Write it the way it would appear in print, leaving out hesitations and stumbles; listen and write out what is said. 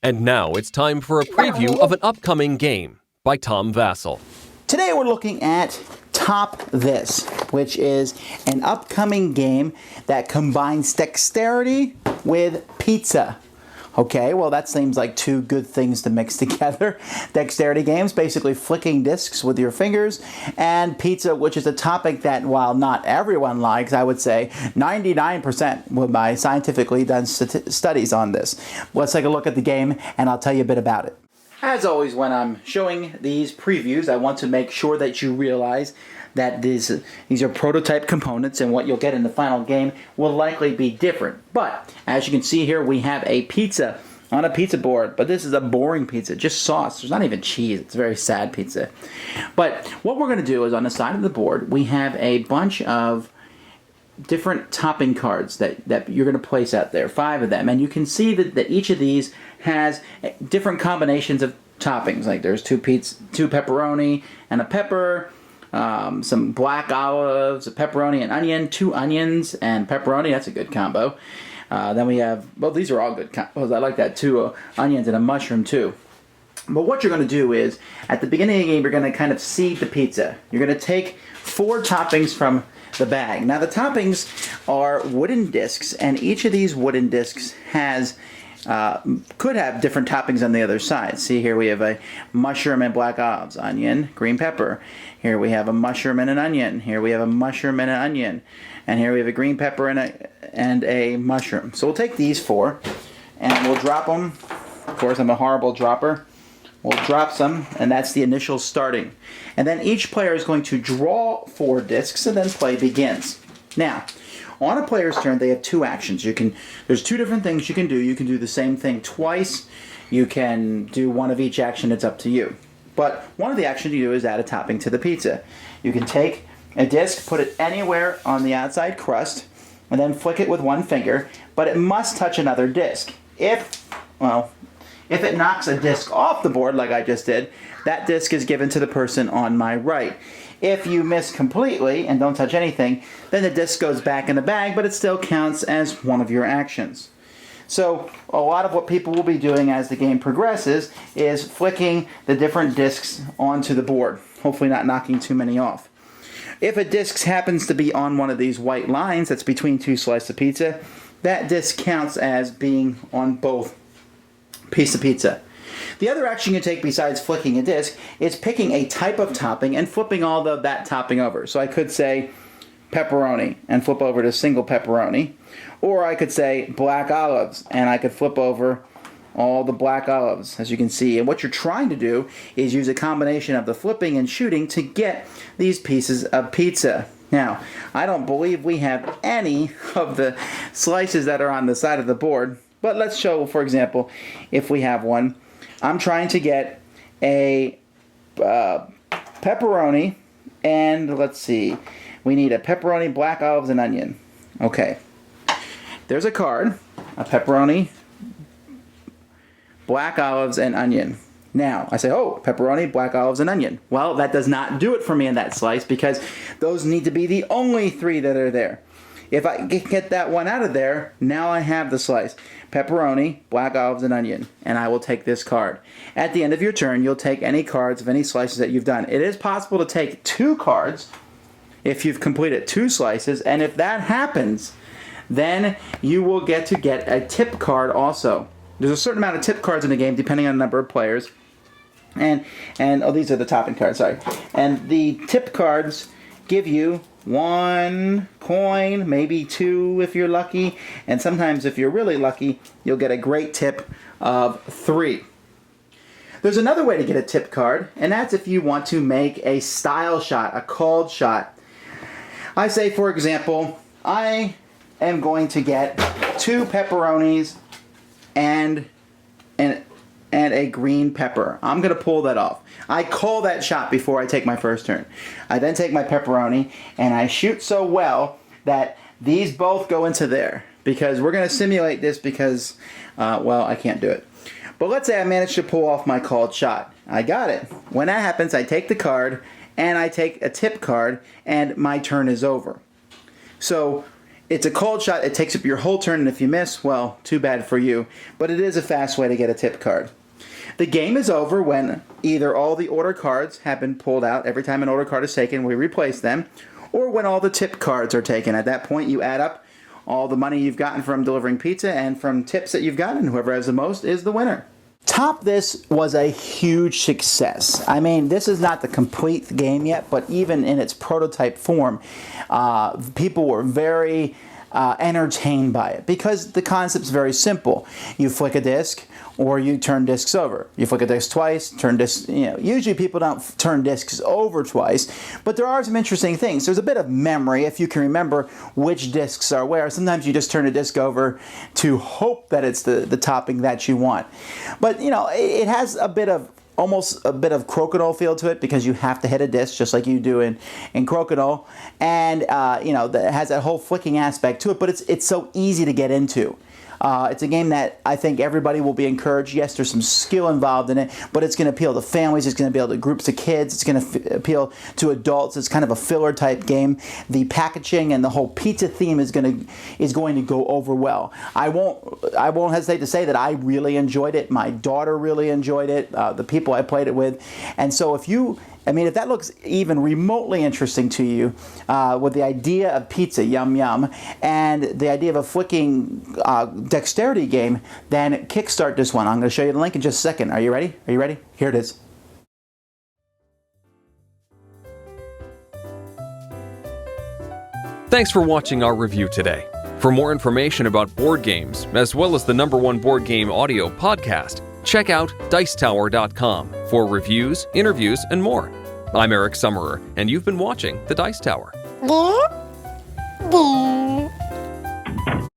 And now it's time for a preview of an upcoming game by Tom Vasel. Today we're looking at Top This, which is an upcoming game that combines dexterity with pizza. Okay, well that seems like two good things to mix together. Dexterity games, basically flicking discs with your fingers, and pizza, which is a topic that, while not everyone likes, I would say 99% with my scientifically done studies on this. Let's take a look at the game, and I'll tell you a bit about it. As always, when I'm showing these previews, I want to make sure that you realize that these are prototype components, and what you'll get in the final game will likely be different. But as you can see here, we have a pizza on a pizza board, but this is a boring pizza, just sauce. There's not even cheese. It's a very sad pizza. But what we're going to do is, on the side of the board, we have a bunch of different topping cards that you're going to place out there, 5 of them, and you can see that each of these has different combinations of toppings. Like there's two pepperoni and a pepper, some black olives, a pepperoni and onion, 2 onions and pepperoni. That's a good combo. Then we have, well, these are all good combos. I like that too. Onions and a mushroom too. But what you're going to do is, at the beginning of the game, you're going to kind of seed the pizza. You're going to take 4 toppings from the bag. Now the toppings are wooden discs, and each of these wooden discs has could have different toppings on the other side. See, here we have a mushroom and black olives, onion, green pepper. Here we have a mushroom and an onion. Here we have a mushroom and an onion. And here we have a green pepper and a mushroom. So we'll take these 4 and we'll drop them. Of course, I'm a horrible dropper. We'll drop some, and that's the initial starting. And then each player is going to draw 4 discs, and then play begins. Now, on a player's turn, they have 2 actions. There's 2 different things you can do. You can do the same thing twice. You can do one of each action. It's up to you. But one of the actions you do is add a topping to the pizza. You can take a disc, put it anywhere on the outside crust, and then flick it with one finger, but it must touch another disc. If it knocks a disc off the board, like I just did, that disc is given to the person on my right. If you miss completely and don't touch anything, then the disc goes back in the bag, but it still counts as one of your actions. So a lot of what people will be doing as the game progresses is flicking the different discs onto the board, hopefully not knocking too many off. If a disc happens to be on one of these white lines that's between 2 slices of pizza, that disc counts as being on both piece of pizza. The other action you take besides flicking a disc is picking a type of topping and flipping all of that topping over. So I could say pepperoni and flip over to single pepperoni, or I could say black olives and I could flip over all the black olives, as you can see. And what you're trying to do is use a combination of the flipping and shooting to get these pieces of pizza. Now, I don't believe we have any of the slices that are on the side of the board, but let's show, for example, if we have one. I'm trying to get a pepperoni, and let's see, we need a pepperoni, black olives, and onion. Okay, there's a card, a pepperoni, black olives, and onion. Now, I say, oh, pepperoni, black olives, and onion. Well, that does not do it for me in that slice, because those need to be the only 3 that are there. If I get that one out of there, now I have the slice. Pepperoni, black olives, and onion. And I will take this card. At the end of your turn, you'll take any cards of any slices that you've done. It is possible to take 2 cards if you've completed 2 slices. And if that happens, then you will get a tip card also. There's a certain amount of tip cards in the game, depending on the number of players. And oh, these are the topping cards, sorry. And the tip cards give you 1 coin, maybe 2 if you're lucky, and sometimes if you're really lucky, you'll get a great tip of 3. There's another way to get a tip card, and that's if you want to make a style shot, a called shot. I say, for example, I am going to get 2 pepperonis and a green pepper. I'm going to pull that off. I call that shot before I take my first turn. I then take my pepperoni and I shoot so well that these both go into there. Because we're going to simulate this because, well, I can't do it. But let's say I managed to pull off my called shot. I got it. When that happens, I take the card and I take a tip card, and my turn is over. So it's a cold shot. It takes up your whole turn, and if you miss, well, too bad for you. But it is a fast way to get a tip card. The game is over when either all the order cards have been pulled out. Every time an order card is taken, we replace them. Or when all the tip cards are taken. At that point, you add up all the money you've gotten from delivering pizza and from tips that you've gotten. Whoever has the most is the winner. Top This was a huge success. I mean, this is not the complete game yet, but even in its prototype form, people were very entertained by it because the concept's very simple. You flick a disc, or you turn discs over. You flick a disc twice, turn discs, usually people don't turn discs over twice, but there are some interesting things. There's a bit of memory if you can remember which discs are where. Sometimes you just turn a disc over to hope that it's the topping that you want. But, it has almost a bit of crokinole feel to it because you have to hit a disc just like you do in crokinole, and that has that whole flicking aspect to it, but it's so easy to get into. It's a game that I think everybody will be encouraged. Yes, there's some skill involved in it, but it's going to appeal to families. It's going to appeal to groups of kids. It's going to appeal to adults. It's kind of a filler type game. The packaging and the whole pizza theme is going to go over well. I won't hesitate to say that I really enjoyed it. My daughter really enjoyed it. The people I played it with, and so if that looks even remotely interesting to you, with the idea of pizza, yum yum, and the idea of a flicking dexterity game, then kickstart this one. I'm going to show you the link in just a second. Are you ready? Are you ready? Here it is. Thanks for watching our review today. For more information about board games, as well as the #1 board game audio podcast, check out dicetower.com for reviews, interviews, and more. I'm Eric Summerer, and you've been watching The Dice Tower.